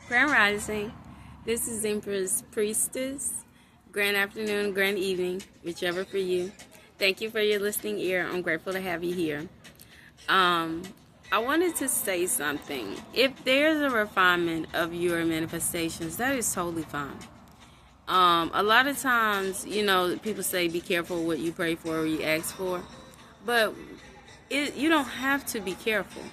Grand Rising. This is Empress Priestess. Grand afternoon, grand evening, whichever for you. Thank you for your listening ear. I'm grateful to have you here. I wanted to say something. If there's a refinement of your manifestations, that is totally fine. A lot of times, people say be careful what you pray for or you ask for, but you don't have to be careful.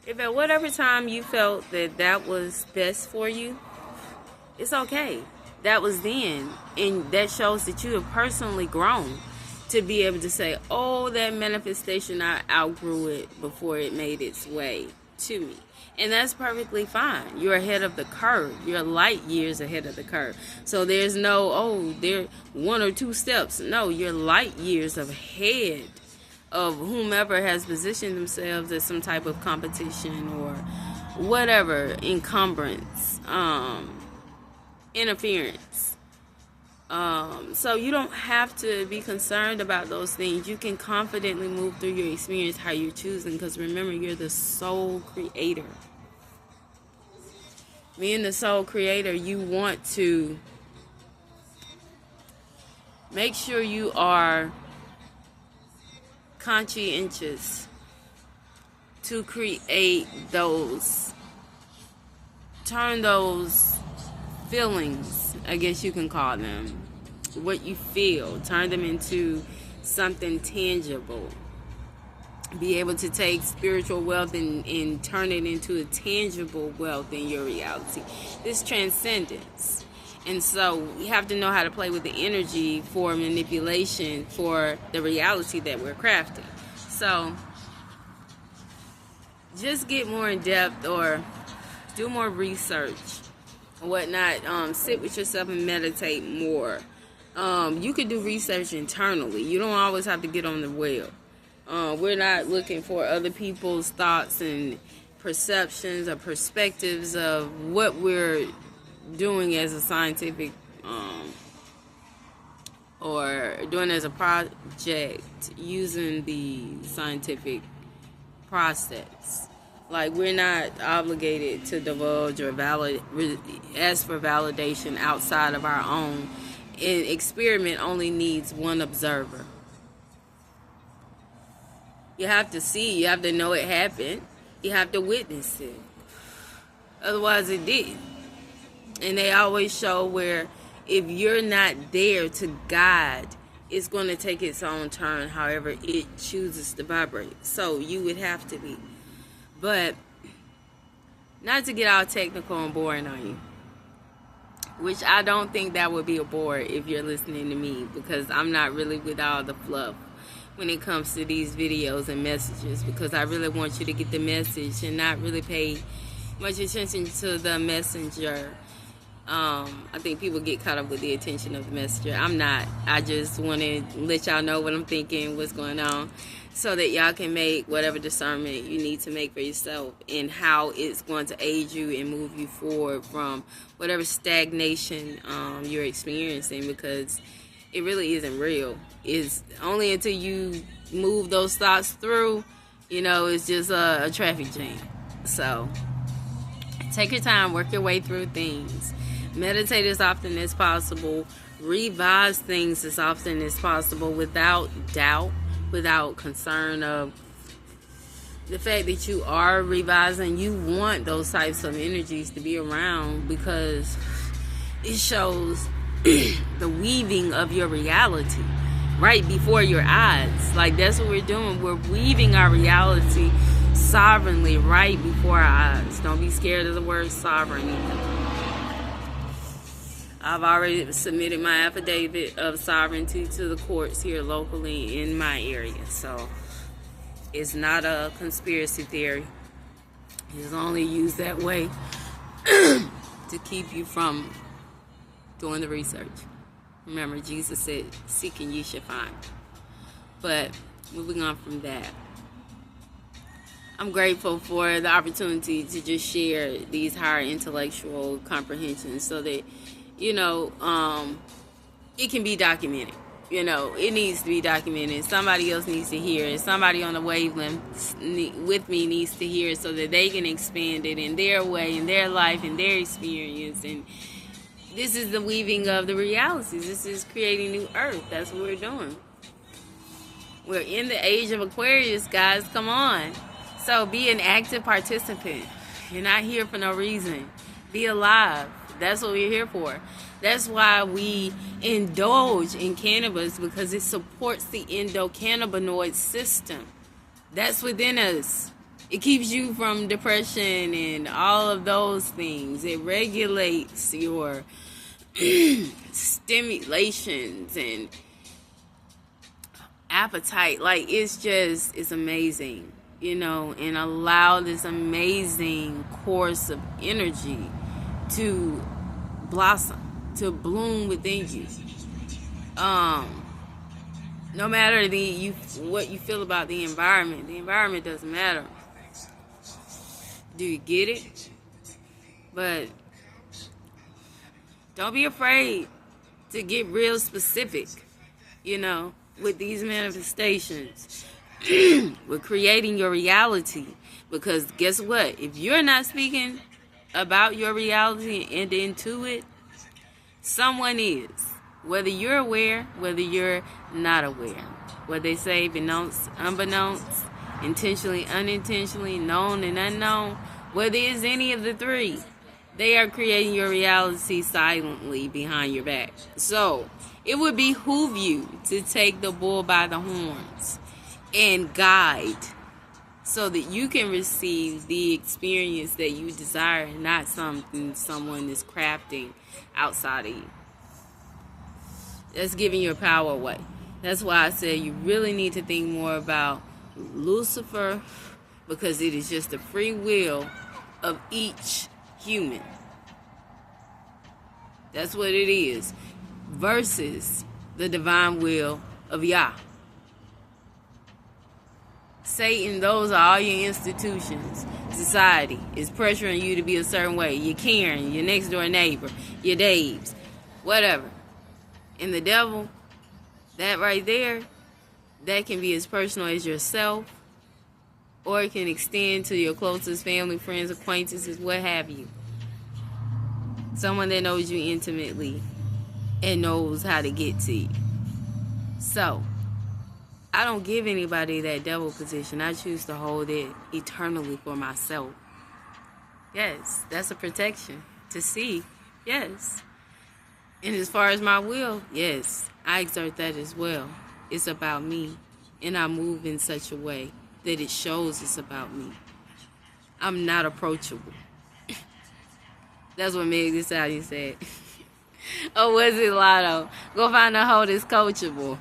If at whatever time you felt that was best for you, it's okay. That was then. And that shows that you have personally grown to be able to say, oh, that manifestation, I outgrew it before it made its way to me. And that's perfectly fine. You're ahead of the curve. You're light years ahead of the curve. So there's no, they're 1 or 2 steps. No, you're light years ahead of whomever has positioned themselves as some type of competition or whatever, encumbrance, interference. So you don't have to be concerned about those things. You can confidently move through your experience how you're choosing, because remember, you're the sole creator. Being the sole creator, you want to make sure you are conscientious to create turn those feelings, I guess you can call them, what you feel, turn them into something tangible. Be able to take spiritual wealth and turn it into a tangible wealth in your reality. This transcendence. And so we have to know how to play with the energy for manipulation for the reality that we're crafting. So just get more in depth or do more research and whatnot. Sit with yourself and meditate more. You can do research internally. You don't always have to get on the web. We're not looking for other people's thoughts and perceptions or perspectives of what we're doing as a scientific or doing as a project using the scientific process. Like, we're not obligated to divulge or ask for validation outside of our own. An experiment only needs one observer. You have to see, you have to know it happened, you have to witness it. Otherwise it did. And they always show where if you're not there to guide, it's going to take its own turn however it chooses to vibrate. So you would have to be. But not to get all technical and boring on you, which I don't think that would be a bore if you're listening to me, because I'm not really with all the fluff when it comes to these videos and messages, because I really want you to get the message and not really pay much attention to the messenger. I think people get caught up with the attention of the messenger. I'm not. I just want to let y'all know what I'm thinking, what's going on, so that y'all can make whatever discernment you need to make for yourself and how it's going to aid you and move you forward from whatever stagnation you're experiencing, because it really isn't real. It's only until you move those thoughts through, it's just a traffic jam. So take your time, work your way through things. Meditate as often as possible. Revise things as often as possible without doubt, without concern of the fact that you are revising. You want those types of energies to be around, because it shows the weaving of your reality right before your eyes. Like, that's what we're doing. We're weaving our reality sovereignly right before our eyes. Don't be scared of the word sovereign either. I've already submitted my affidavit of sovereignty to the courts here locally in my area. So it's not a conspiracy theory. It's only used that way to keep you from doing the research. Remember, Jesus said, seek and ye shall find. But moving on from that, I'm grateful for the opportunity to just share these higher intellectual comprehensions so that, it can be documented. You know, it needs to be documented. Somebody else needs to hear it. Somebody on the wavelength with me needs to hear it so that they can expand it in their way, in their life, in their experience. And this is the weaving of the realities. This is creating new earth. That's what we're doing. We're in the age of Aquarius, guys. Come on. So be an active participant. You're not here for no reason. Be alive. That's what we're here for. That's why we indulge in cannabis, because it supports the endocannabinoid system. That's within us. It keeps you from depression and all of those things. It regulates your stimulations and appetite. Like, it's amazing, you know, and allow this amazing course of energy to blossom, to bloom within you. No matter what you feel about the environment doesn't matter. Do you get it? But don't be afraid to get real specific, you know, with these manifestations. We're creating your reality, because guess what? If you're not speaking about your reality and into it, someone is. Whether you're aware, whether you're not aware. What they say, beknownst, unbeknownst, intentionally, unintentionally, known and unknown. Whether it's any of the three, they are creating your reality silently behind your back. So it would behoove you to take the bull by the horns and guide, so that you can receive the experience that you desire, and not something someone is crafting outside of you. That's giving your power away. That's why I said you really need to think more about Lucifer, because it is just the free will of each human. That's what it is. Versus the divine will of Yah. Satan, those are all your institutions. Society is pressuring you to be a certain way. Your Karen, your next door neighbor, your Daves, whatever. And the devil, that right there, that can be as personal as yourself, or it can extend to your closest family, friends, acquaintances, what have you. Someone that knows you intimately and knows how to get to you. So, I don't give anybody that devil position. I choose to hold it eternally for myself. Yes, that's a protection to see. Yes. And as far as my will, yes, I exert that as well. It's about me. And I move in such a way that it shows it's about me. I'm not approachable. That's what Meg Thee Stallion said. Or was it Lotto? Go find a hoe that's coachable.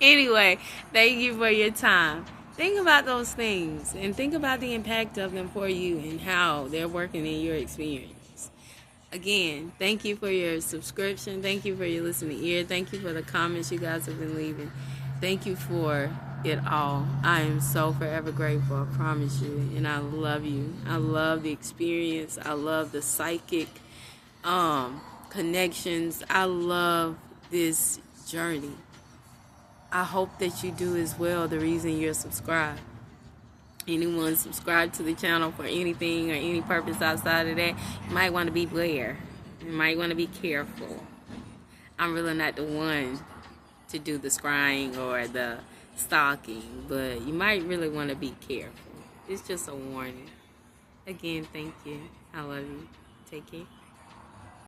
Anyway, thank you for your time. Think about those things and think about the impact of them for you and how they're working in your experience. Again, thank you for your subscription. Thank you for your listening ear. Thank you for the comments you guys have been leaving. Thank you for it all. I am so forever grateful, I promise you. And I love you. I love the experience. I love the psychic connections. I love this journey. I hope that you do as well, the reason you're subscribed. Anyone subscribed to the channel for anything or any purpose outside of that, you might want to be beware. You might want to be careful. I'm really not the one to do the scrying or the stalking, but you might really want to be careful. It's just a warning. Again, thank you. I love you. Take care.